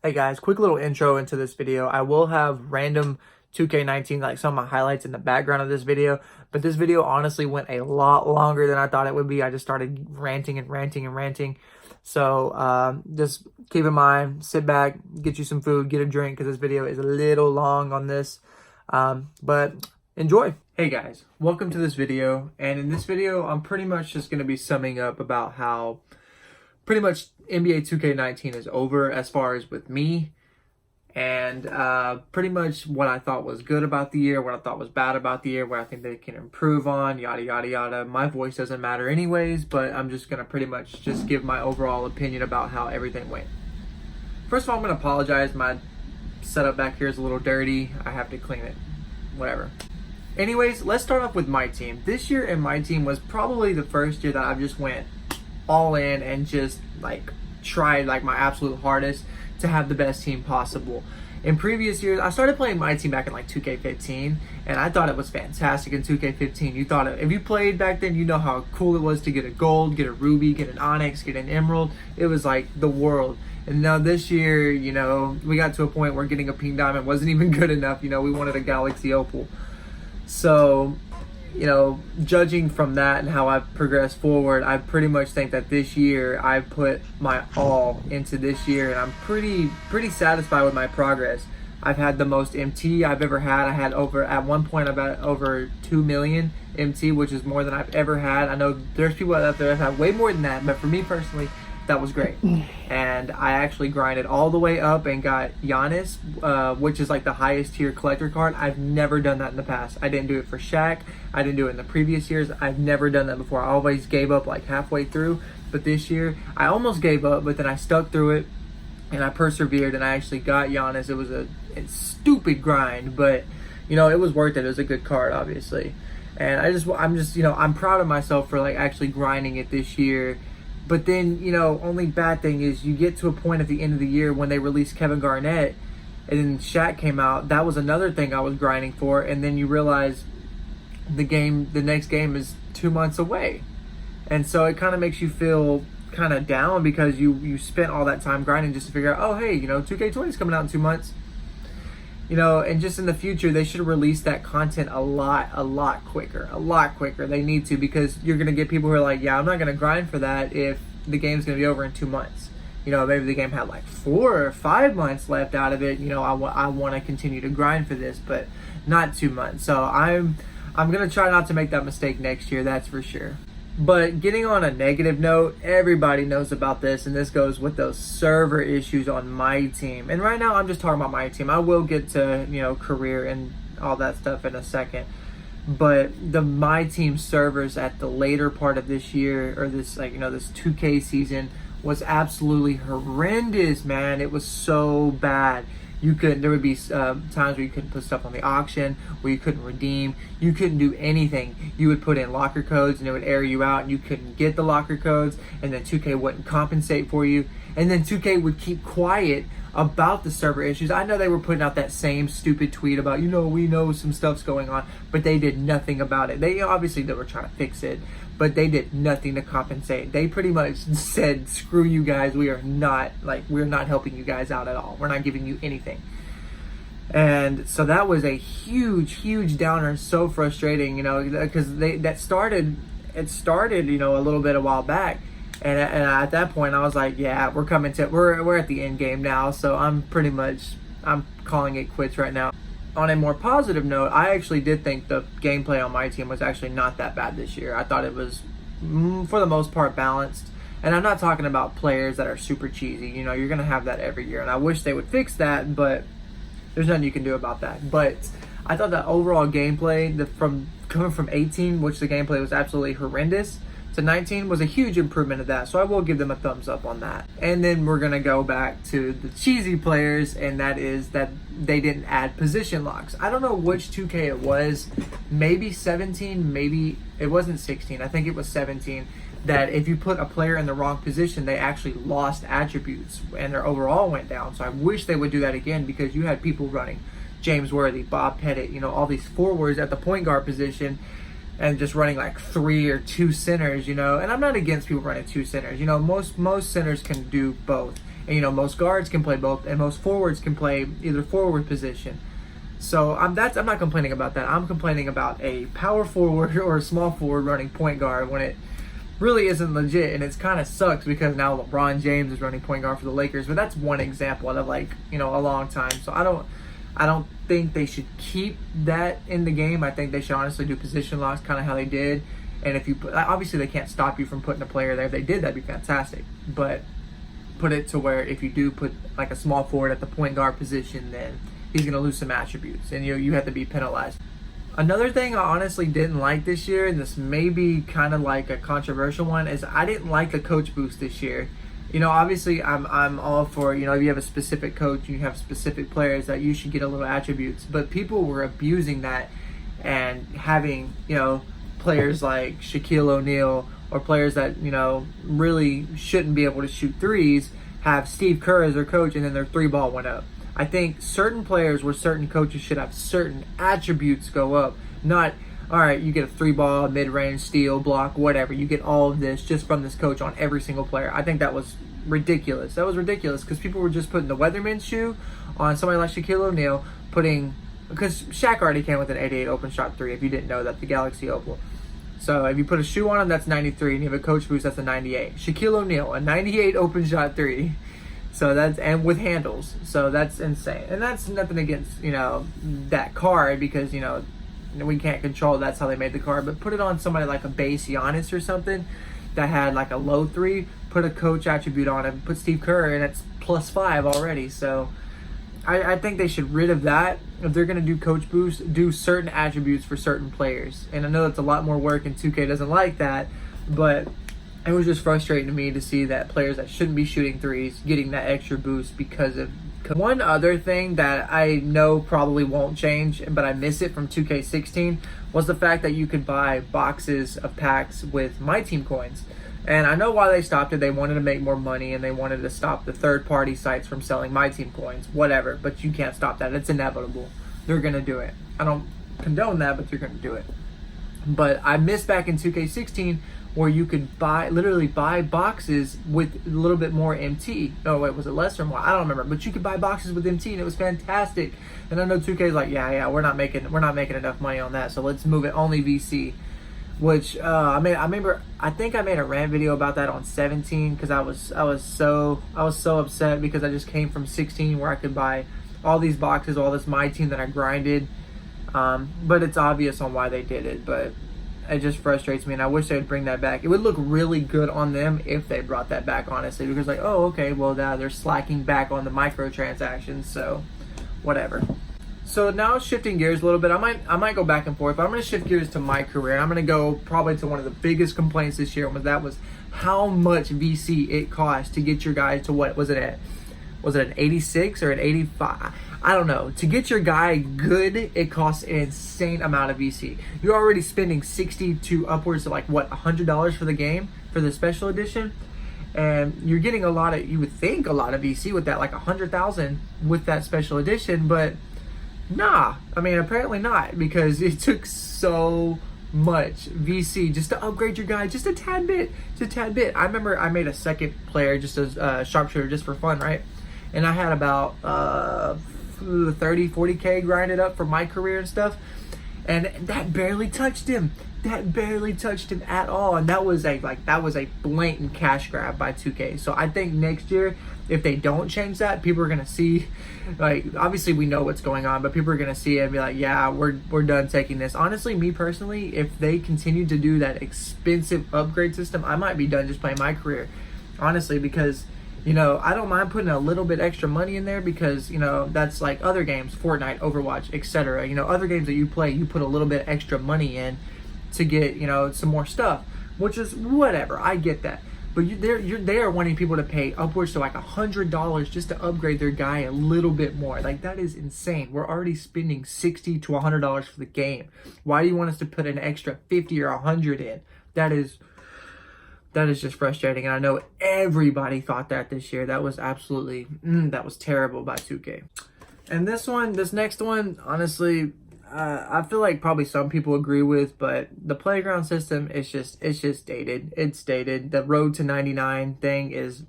Hey guys, quick little intro into this video. I will have random 2K19, like some of my highlights in the background of this video, but this video honestly went a lot longer than I thought it would be. I just started ranting and ranting and ranting. So just keep in mind, sit back, get you some food, get a drink, because this video is a little long on this, but enjoy. Hey guys, welcome to this video, and in this video, I'm pretty much just going to be summing up about how pretty much NBA 2K19 is over as far as with me, and pretty much what I thought was good about the year, what I thought was bad about the year, what I think they can improve on, yada yada yada. My voice doesn't matter anyways, but I'm just gonna pretty much just give my overall opinion about how everything went. First of all, I'm gonna apologize. My setup back here is a little dirty. I have to clean it. Whatever. Anyways, let's start off with my team. This year in my team was probably the first year that I just went all in and just like tried like my absolute hardest to have the best team possible. In previous years, I started playing my team back in like 2K15, and I thought it was fantastic in 2K15. You thought if you played back then, you know how cool it was to get a gold, get a ruby, get an onyx, get an emerald. It was like the world. And now this year, you know, we got to a point where getting a pink diamond wasn't even good enough. You know, we wanted a galaxy opal. So, you know, judging from that and how I've progressed forward, I pretty much think that this year I've put my all into this year, and I'm pretty satisfied with my progress. I've had the most MT I've ever had. I had at one point about over 2 million MT, which is more than I've ever had. I know there's people out there that have way more than that, but for me personally, that was great. And I actually grinded all the way up and got Giannis, which is like the highest tier collector card. I've never done that in the past. I didn't do it for Shaq. I didn't do it in the previous years. I've never done that before. I always gave up like halfway through. But this year, I almost gave up, but then I stuck through it and I persevered and I actually got Giannis. It was a stupid grind, but you know, it was worth it. It was a good card, obviously. And I'm just, you know, I'm proud of myself for like actually grinding it this year. But then, you know, only bad thing is you get to a point at the end of the year when they released Kevin Garnett and then Shaq came out. That was another thing I was grinding for. And then you realize the next game is 2 months away. And so it kind of makes you feel kind of down because you spent all that time grinding just to figure out, oh, hey, you know, 2K20 is coming out in 2 months. You know, and just in the future, they should release that content a lot quicker. A lot quicker. They need to, because you're going to get people who are like, yeah, I'm not going to grind for that if the game's going to be over in 2 months. You know, maybe the game had like 4 or 5 months left out of it. You know, I want to continue to grind for this, but not 2 months. So I'm going to try not to make that mistake next year, that's for sure. But getting on a negative note, everybody knows about this, and this goes with those server issues on my team. And right now, I'm just talking about my team. I will get to, you know, career and all that stuff in a second. But my team servers at the later part of this year, or this, like, you know, this 2K season, was absolutely horrendous, man. It was so bad. There would be times where you couldn't put stuff on the auction, where you couldn't redeem, you couldn't do anything. You would put in locker codes and it would error you out and you couldn't get the locker codes, and then 2K wouldn't compensate for you, and then 2K would keep quiet about the server issues. I know they were putting out that same stupid tweet about, you know, we know some stuff's going on, but they did nothing about it. They were trying to fix it, but they did nothing to compensate. They pretty much said, screw you guys, we're not helping you guys out at all. We're not giving you anything. And so that was a huge downer, so frustrating, you know, because it started, you know, a little bit a while back. And at that point, I was like, yeah, we're at the end game now, so I'm calling it quits right now. On a more positive note, I actually did think the gameplay on my team was actually not that bad this year. I thought it was, for the most part, balanced. And I'm not talking about players that are super cheesy. You know, you're going to have that every year. And I wish they would fix that, but there's nothing you can do about that. But I thought the overall gameplay, coming from 18, which the gameplay was absolutely horrendous, to 19 was a huge improvement of that. So I will give them a thumbs up on that. And then we're going to go back to the cheesy players, and that is that they didn't add position locks. I don't know which 2K it was. Maybe 17, maybe it wasn't 16. I think it was 17. That if you put a player in the wrong position, they actually lost attributes and their overall went down. So I wish they would do that again, because you had people running James Worthy, Bob Pettit, you know, all these forwards at the point guard position, and just running like 3 or 2 centers, you know. And I'm not against people running 2 centers. You know, most centers can do both. And, you know, most guards can play both, and most forwards can play either forward position. So I'm not complaining about that. I'm complaining about a power forward or a small forward running point guard when it really isn't legit, and it's kind of sucks because now LeBron James is running point guard for the Lakers. But that's one example out of, like, you know, a long time. So I don't think they should keep that in the game. I think they should honestly do position locks, kind of how they did. And if you put, obviously they can't stop you from putting a player there. If they did, that'd be fantastic. But put it to where if you do put like a small forward at the point guard position, then he's going to lose some attributes, and you have to be penalized. Another thing I honestly didn't like this year, and this may be kind of like a controversial one, is I didn't like the coach boost this year. You know, obviously I'm all for, you know, if you have a specific coach, you have specific players, that you should get a little attributes. But people were abusing that and having, you know, players like Shaquille O'Neal or players that, you know, really shouldn't be able to shoot threes have Steve Kerr as their coach, and then their three ball went up. I think certain players where certain coaches should have certain attributes go up. Not, all right, you get a three ball, mid-range, steal, block, whatever. You get all of this just from this coach on every single player. I think that was ridiculous. That was ridiculous because people were just putting the weatherman's shoe on somebody like Shaquille O'Neal, because Shaq already came with an 88 open shot three, if you didn't know that, the Galaxy Opal. So if you put a shoe on him, that's 93, and you have a coach boost, that's a 98. Shaquille O'Neal, a 98 open shot three. So that's, and with handles. So that's insane. And that's nothing against, you know, that card, because, you know, we can't control, that's how they made the card. But put it on somebody like a base Giannis or something that had like a low three, put a coach attribute on him, put Steve Kerr, and it's +5 already. So I think they should rid of that. If they're going to do coach boost, do certain attributes for certain players. And I know that's a lot more work, and 2K doesn't like that, but it was just frustrating to me to see that players that shouldn't be shooting threes getting that extra boost because of. One other thing that I know probably won't change, but I miss it from 2K16, was the fact that you could buy boxes of packs with My Team coins. And I know why they stopped it. They wanted to make more money, and they wanted to stop the third-party sites from selling My Team coins, whatever. But you can't stop that. It's inevitable. They're going to do it. I don't condone that, but they're going to do it. But I missed back in 2K16 where you could literally buy boxes with a little bit more MT. Oh wait, was it less or more? I don't remember. But you could buy boxes with MT, and it was fantastic. And I know 2K is like, yeah, we're not making enough money on that, so let's move it only VC. Which I think I made a rant video about that on 17, because I was so upset because I just came from 16 where I could buy all these boxes, all this My Team that I grinded. But it's obvious on why they did it, but it just frustrates me, and I wish they would bring that back. It would look really good on them if they brought that back, honestly, because like, oh, okay, well now they're slacking back on the microtransactions, so whatever. So now shifting gears a little bit, I might go back and forth, but I'm going to shift gears to my career, and I'm going to go probably to one of the biggest complaints this year, was how much VC it cost to get your guy to, what was it at? Was it an 86 or an 85? I don't know. To get your guy good, it costs an insane amount of VC. You're already spending 60 to upwards of like, what, $100 for the game, for the special edition? And you're getting you would think a lot of VC with that, like 100,000 with that special edition, but nah. I mean, apparently not, because it took so much VC just to upgrade your guy just a tad bit. I remember I made a second player, just as a sharpshooter, just for fun, right? And I had about 30-40K grinded up for my career and stuff, and that barely touched him at all. And that was a blatant cash grab by 2K. So I think next year, if they don't change that, people are gonna see, like, obviously we know what's going on, but people are gonna see it and be like, yeah, we're done taking this. Honestly, me personally, if they continue to do that expensive upgrade system, I might be done just playing my career, honestly, because, you know, I don't mind putting a little bit extra money in there, because, you know, that's like other games, Fortnite, Overwatch, etc. You know, other games that you play, you put a little bit extra money in to get, you know, some more stuff, which is whatever. I get that. But they are wanting people to pay upwards to like $100 just to upgrade their guy a little bit more. Like, that is insane. We're already spending $60 to $100 for the game. Why do you want us to put an extra 50 or 100 in? That is just frustrating, and I know everybody thought that this year. That was absolutely, that was terrible by 2K. And this next one, honestly, I feel like probably some people agree with, but the playground system is just dated. It's dated. The Road to 99 thing is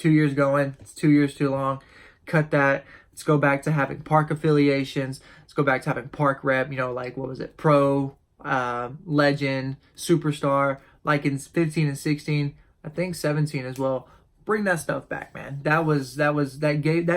2 years going. It's 2 years too long. Cut that. Let's go back to having park affiliations. Let's go back to having park rep, you know, like what was it? Pro, legend, superstar, like in 15 and 16, I think 17 as well. Bring that stuff back, man. That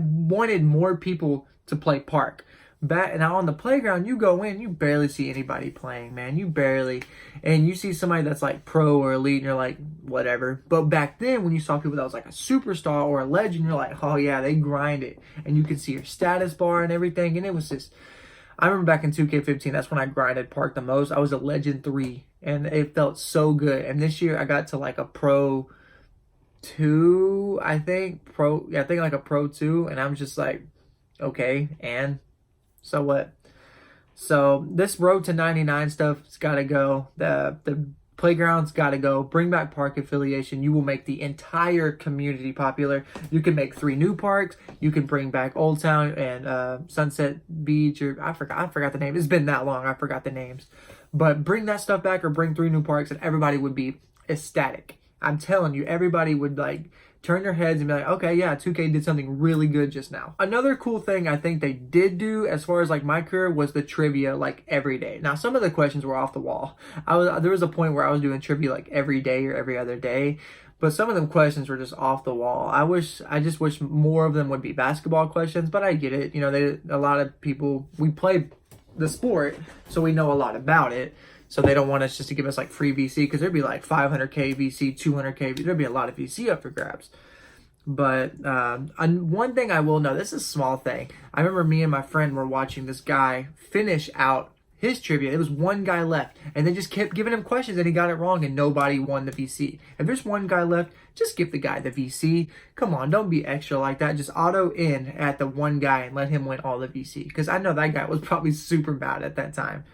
wanted more people to play park. Back now on the playground, you go in, you barely see anybody playing, man. You barely, and you see somebody that's like pro or elite, and you're like, whatever. But back then, when you saw people that was like a superstar or a legend, you're like, oh yeah, they grind it, and you could see your status bar and everything, and it was just. I remember back in 2K15, that's when I grinded park the most. I was a legend 3, and it felt so good. And this year, I got to like a pro 2, I think like a pro 2, and I'm just like, okay, and so what? So this road to 99 stuff's got to go. The playground's got to go. Bring back park affiliation. You will make the entire community popular. You can make 3 new parks. You can bring back Old Town and Sunset Beach, or I forgot the name. It's been that long. I forgot the names. But bring that stuff back, or bring 3 new parks, and everybody would be ecstatic. I'm telling you, everybody would like turn their heads and be like, okay, yeah, 2K did something really good just now. Another cool thing I think they did do as far as like my career was the trivia like every day. Now, some of the questions were off the wall. There was a point where I was doing trivia like every day or every other day, but some of them questions were just off the wall. I just wish more of them would be basketball questions, but I get it. You know, a lot of people, we play the sport, so we know a lot about it. So they don't want us just to give us like free VC, because there'd be like 500K VC, 200K. There'd be a lot of VC up for grabs. But one thing I will know, this is a small thing. I remember me and my friend were watching this guy finish out his trivia. It was one guy left, and they just kept giving him questions, and he got it wrong, and nobody won the VC. If there's one guy left, just give the guy the VC. Come on, don't be extra like that. Just auto in at the one guy and let him win all the VC, because I know that guy was probably super mad at that time.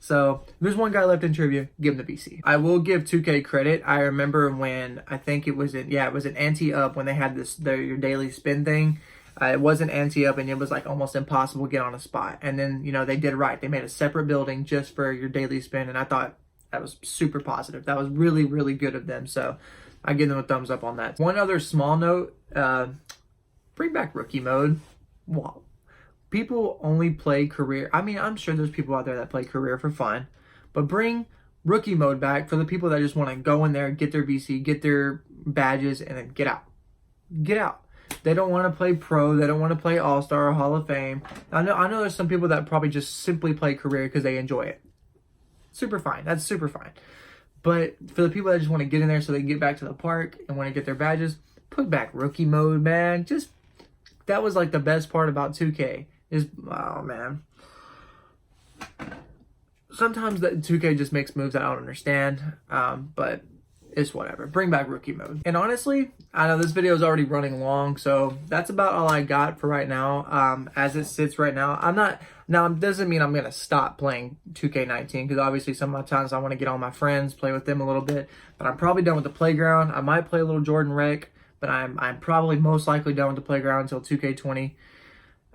So if there's one guy left in trivia, give him the VC. I will give 2K credit. I remember when, I think it was an Ante Up, when they had your daily spin thing. It wasn't Ante Up, and it was like almost impossible to get on a spot. And then, you know, they did right. They made a separate building just for your daily spin, and I thought that was super positive. That was really, really good of them. So I give them a thumbs up on that. One other small note, bring back rookie mode. Wow. People only play career. I mean, I'm sure there's people out there that play career for fun, but bring rookie mode back for the people that just want to go in there, get their VC, get their badges, and then get out. Get out. They don't want to play pro. They don't want to play All-Star or Hall of Fame. I know there's some people that probably just simply play career because they enjoy it. Super fine. That's super fine. But for the people that just want to get in there so they can get back to the park and want to get their badges, put back rookie mode, man. That was like the best part about 2K. Oh man. Sometimes the 2K just makes moves I don't understand, but it's whatever. Bring back rookie mode. And honestly, I know this video is already running long, so that's about all I got for right now. As it sits right now, it doesn't mean I'm going to stop playing 2K19, because obviously some of the times I want to get all my friends, play with them a little bit, but I'm probably done with the playground. I might play a little Jordan Rec, but I'm probably most likely done with the playground until 2K20.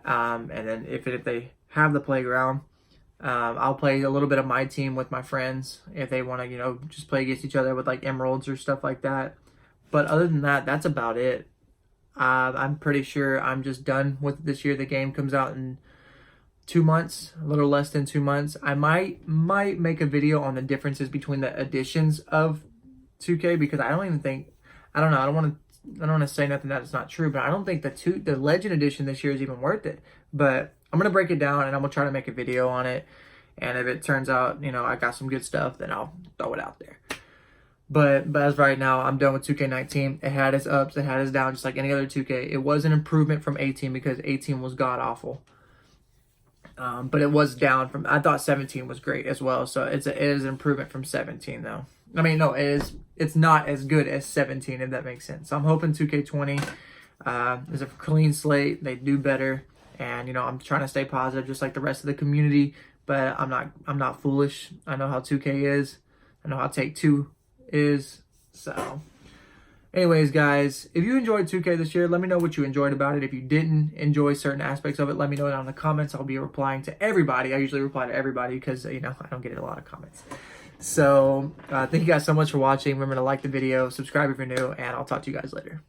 And then if they have the playground, I'll play a little bit of my team with my friends if they want to, you know, just play against each other with like emeralds or stuff like that. But other than that, that's about it. I'm pretty sure I'm just done with this year. The game comes out in 2 months, a little less than 2 months. I might make a video on the differences between the editions of 2K, because I don't want to say nothing that is not true, but I don't think the Legend Edition this year is even worth it. But I'm going to break it down, and I'm going to try to make a video on it. And if it turns out, you know, I got some good stuff, then I'll throw it out there. But as of right now, I'm done with 2K19. It had its ups, it had its downs, just like any other 2K. It was an improvement from 18, because 18 was god-awful. But it was down from, I thought 17 was great as well. So it is an improvement from 17, though. I mean, no, it's not as good as 17, if that makes sense. So I'm hoping 2K20 is a clean slate. They do better. And, you know, I'm trying to stay positive just like the rest of the community. But I'm not foolish. I know how 2K is. I know how Take-Two is. So, anyways, guys, if you enjoyed 2K this year, let me know what you enjoyed about it. If you didn't enjoy certain aspects of it, let me know down in the comments. I'll be replying to everybody. I usually reply to everybody because, you know, I don't get a lot of comments. So, thank you guys so much for watching. Remember to like the video, subscribe if you're new, and I'll talk to you guys later.